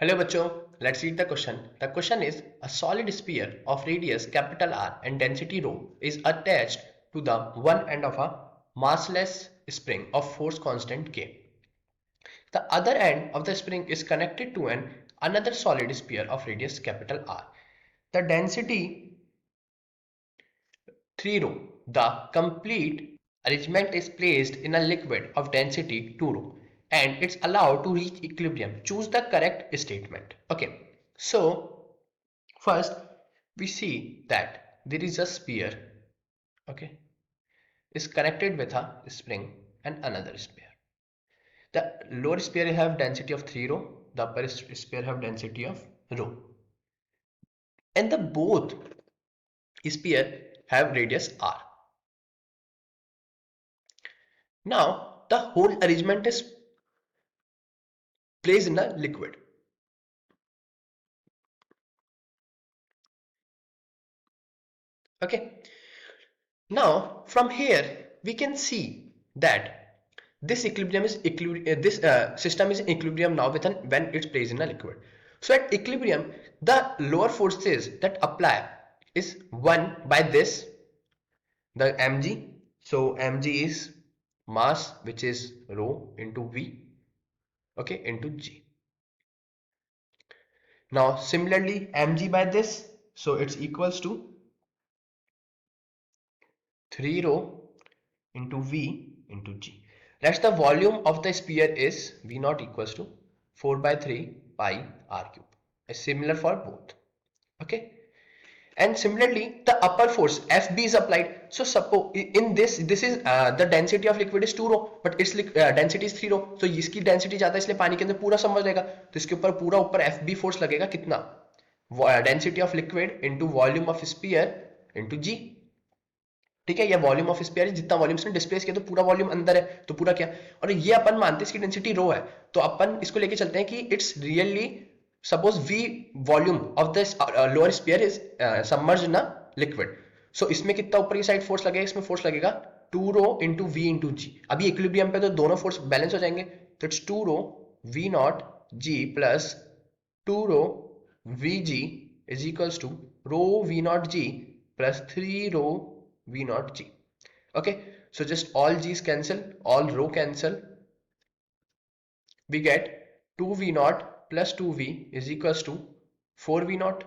Hello बच्चों, let's read the question. The question is a solid sphere of radius capital R and density rho is attached to the one end of a massless spring of force constant K. The other end of the spring is connected to another solid sphere of radius capital R. The density 3 rho. The complete arrangement is placed in a liquid of density 2 rho and it's allowed to reach equilibrium. Choose the correct statement. Okay, so first we see that there is a sphere, okay, is connected with a spring and another sphere. The lower sphere have density of 3 rho, the upper sphere have density of rho, and the both sphere have radius r. Now the whole arrangement is placed in a liquid. Okay, now from here we can see that this equilibrium is this system is in equilibrium now with when it's placed in a liquid. So at equilibrium the lower forces that apply is 1 by this, the mg. So mg is mass, which is rho into v, okay, into g. Now similarly mg by this, so it's equals to 3 rho into v into g. That's the volume of the sphere is v naught equals to 4 by 3 pi r cube. It's similar for both. Okay. And similarly, the upper force Fb is applied. So suppose in this is the density of liquid is 2 rho, but its density is 3 rho. So इसकी density ज़्यादा इसलिए पानी के अंदर पूरा समझ लेगा. तो इसके ऊपर पूरा ऊपर Fb force लगेगा कितना? Density of liquid into volume of sphere into g. ठीक है, ये वॉल्यूम ऑफ स्फीयर है, जितना वॉल्यूम इसने डिस्प्लेस किया तो पूरा वॉल्यूम अंदर है, तो पूरा क्या, और ये अपन मानते हैं इसकी डेंसिटी रो है, तो अपन इसको लेके चलते हैं कि it's really suppose v volume of the lower sphere is submerged in a liquid. So इसमें कितना ऊपर की साइड फोर्स लगेगा, इसमें फोर्स लगेगा 2 रो इंटू वी इंटू जी. अभी इक्विलिब्रियम पे तो दोनों फोर्स बैलेंस हो जाएंगे, तो it's 2 rho V naught G plus 2 rho V G is equals to rho V naught G plus 3 rho v naught g. Okay, so just all g's cancel, all rho cancel, we get 2v naught plus 2v is equals to 4v naught.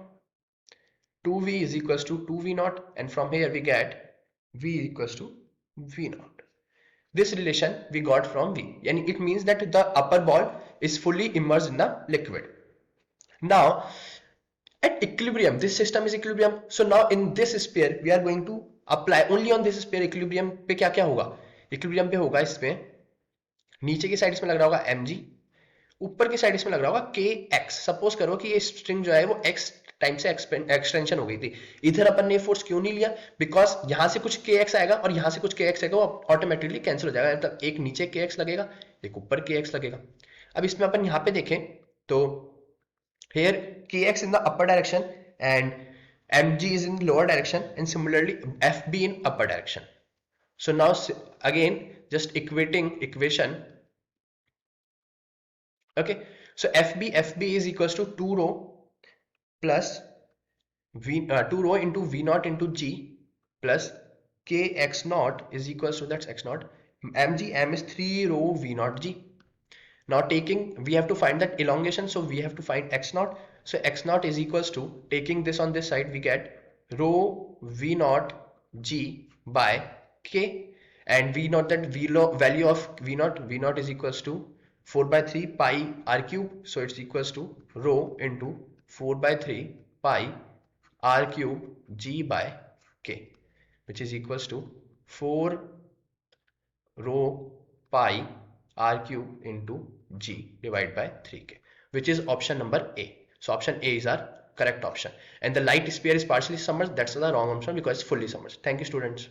2v is equals to 2v naught, and from here we get v equals to v naught. This relation we got from v, and it means that the upper ball is fully immersed in the liquid. Now at equilibrium, this system is equilibrium. So now in this sphere we are going to apply only on this sphere. equilibrium पे क्या क्या होगा, equilibrium पे होगा इसमें नीचे की side इसमें लग रहा होगा mg, ऊपर की साइड इसमें लग रहा होगा kx. सपोज करो कि ये स्ट्रिंग जो है वो x टाइम से एक्सटेंशन हो गई थी. इधर अपन ने फोर्स क्यों नहीं लिया, बिकॉज यहां से कुछ kx आएगा और यहां से कुछ kx आएगा, वो ऑटोमेटिकली कैंसिल हो जाएगा. मतलब एक नीचे kx लगेगा, एक ऊपर kx लगेगा. अब इसमें अपन यहाँ पे देखें तो here kx in the upper direction and mg is in the lower direction, and similarly fb in upper direction. So now again just equating equation. Okay, so fb is equals to 2 rho plus 2 rho into v naught into g plus kx naught is equals to, that's x naught, mg, m is 3 rho v naught g. Now taking, we have to find that elongation, so we have to find x naught. So x naught is equals to, taking this on this side, we get rho v naught g by k, and we know that value of v naught is equals to 4 by 3 pi r cube. So it's equals to rho into 4 by 3 pi r cube g by k, which is equals to 4 rho pi r cube into g divided by 3k, which is option number A. So option A is our correct option, and the light sphere is partially submerged. That's the wrong option because it's fully submerged. Thank you, students.